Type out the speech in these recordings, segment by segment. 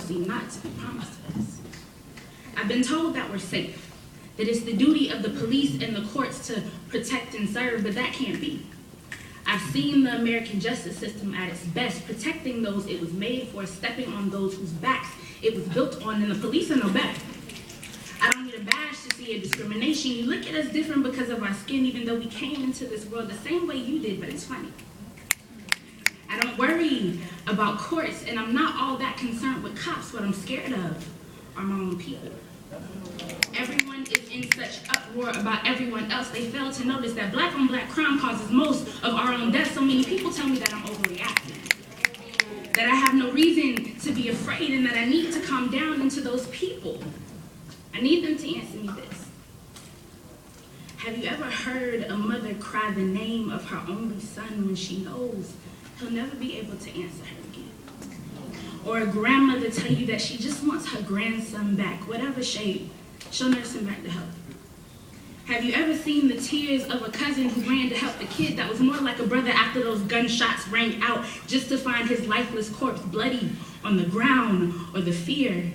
seem not to be promised to us. I've been told that we're safe, that it's the duty of the police and the courts to protect and serve, but that can't be. I've seen the American justice system at its best, protecting those it was made for, stepping on those whose backs it was built on, and the police are no better. I don't need a badge to see a discrimination. You look at us different because of our skin, even though we came into this world the same way you did, but it's funny. I don't worry about courts, and I'm not all that concerned with cops. What I'm scared of are my own people. Everyone is in such uproar about everyone else. They fail to notice that black on black crime causes most of our own deaths. So many people tell me that I'm overreacting, that I have no reason to be afraid, and that I need to calm down. And to those people, I need them to answer me this. Have you ever heard a mother cry the name of her only son when she knows he'll never be able to answer her again? Or a grandmother tell you that she just wants her grandson back, whatever shape, she'll nurse him back to health. Have you ever seen the tears of a cousin who ran to help the kid that was more like a brother after those gunshots rang out, just to find his lifeless corpse bloody on the ground? Or the fear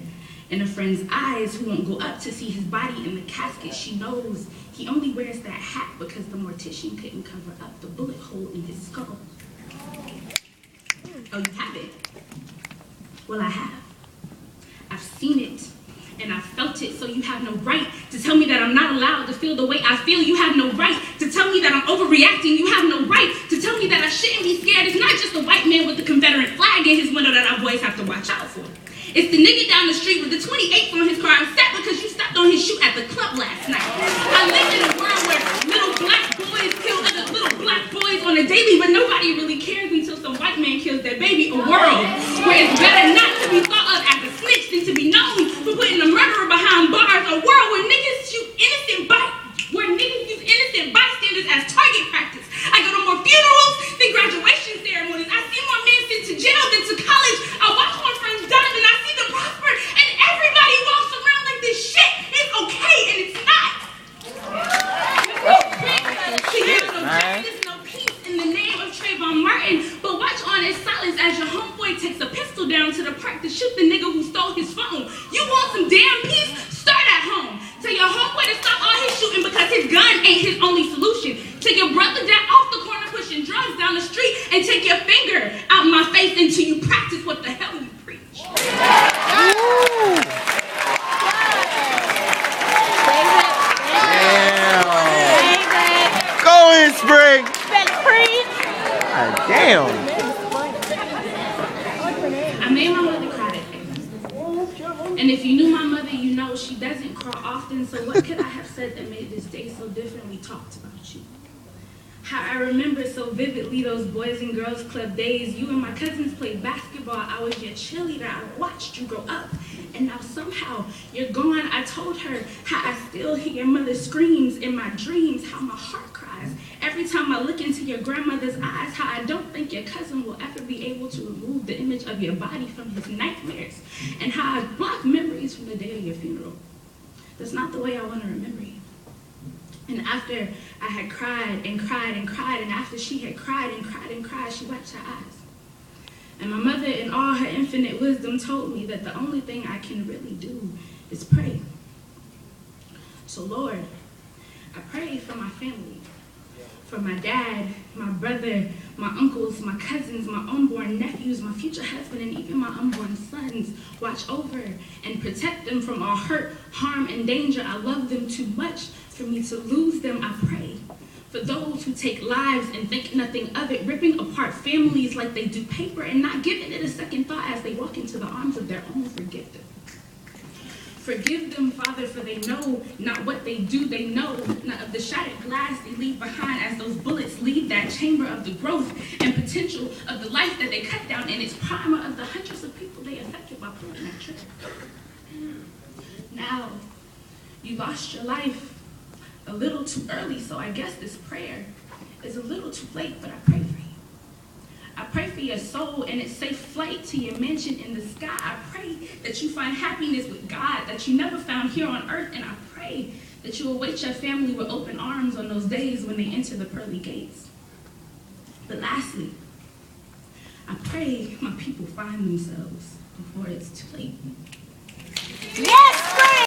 in a friend's eyes who won't go up to see his body in the casket? She knows he only wears that hat because the mortician couldn't cover up the bullet hole in his skull. Oh, you have it? Well, I have. I've seen it, and I've felt it, so you have no right to tell me that I'm not allowed to feel the way I feel. You have no right to tell me that I'm overreacting. You have no right to tell me that I shouldn't be scared. It's not just the white man with the Confederate flag in his window that our boys have to watch out for. It's the nigga down the street with the 28th on his car upset because you stepped on his shoe at the club last night. I live in a world where little black boys kill other little black boys on a daily, but nobody really cares until some white man kills their baby. A world where it's better not to be thought of as a snitch than to be known for putting a murderer behind bars. A world where niggas use innocent bystanders as target practice. I go to more funerals than graduation ceremonies. I see more men sent to jail than to college. I watch more friends die than I see them prosper, and everybody walks around like this shit is okay, and it's not. No justice, no peace in the name of Trayvon Martin, but watch on in silence as your homeboy takes a pistol down to the park to shoot the nigga who stole his phone. You want some damn peace? Start at home. Tell your homeboy to stop all his shooting because his gun ain't his only solution. Take your brother down off the corner pushing drugs down the street and take your finger out my face until you practice what the hell you preach. Go in, Spring. Damn. I made my mother cry that day. And if you knew my mother, you know she doesn't cry often, so what could I have said that made this day so different? We talked about you. How I remember so vividly those Boys and Girls Club days. You and my cousins played basketball. I was your cheerleader. I watched you grow up. And now somehow you're gone. I told her how I still hear your mother's screams in my dreams, how my heart cries every time I look into your grandmother's eyes, how I don't think your cousin will ever be able to remove the image of your body from his nightmares, and how I block memories from the day of your funeral. That's not the way I want to remember you. And after I had cried and cried and cried, and after she had cried and cried and cried, she wiped her eyes. And my mother, in all her infinite wisdom, told me that the only thing I can really do is pray. So Lord, I pray for my family, for my dad, my brother, my uncles, my cousins, my unborn nephews, my future husband, and even my unborn sons. Watch over and protect them from all hurt, harm, and danger. I love them too much for me to lose them. I pray for those who take lives and think nothing of it, ripping apart families like they do paper and not giving it a second thought as they walk into the arms of their own. Forgive them. Forgive them, Father, for they know not what they do. They know not of the shattered glass they leave behind as those bullets leave that chamber of the growth and potential of the life that they cut down in its primer of the hundreds of people they affected by pulling that trigger. Now, you lost your life a little too early, so I guess this prayer is a little too late, but I pray for you. I pray for your soul and its safe flight to your mansion in the sky. I pray that you find happiness with God that you never found here on earth, and I pray that you await your family with open arms on those days when they enter the pearly gates. But lastly, I pray my people find themselves before it's too late.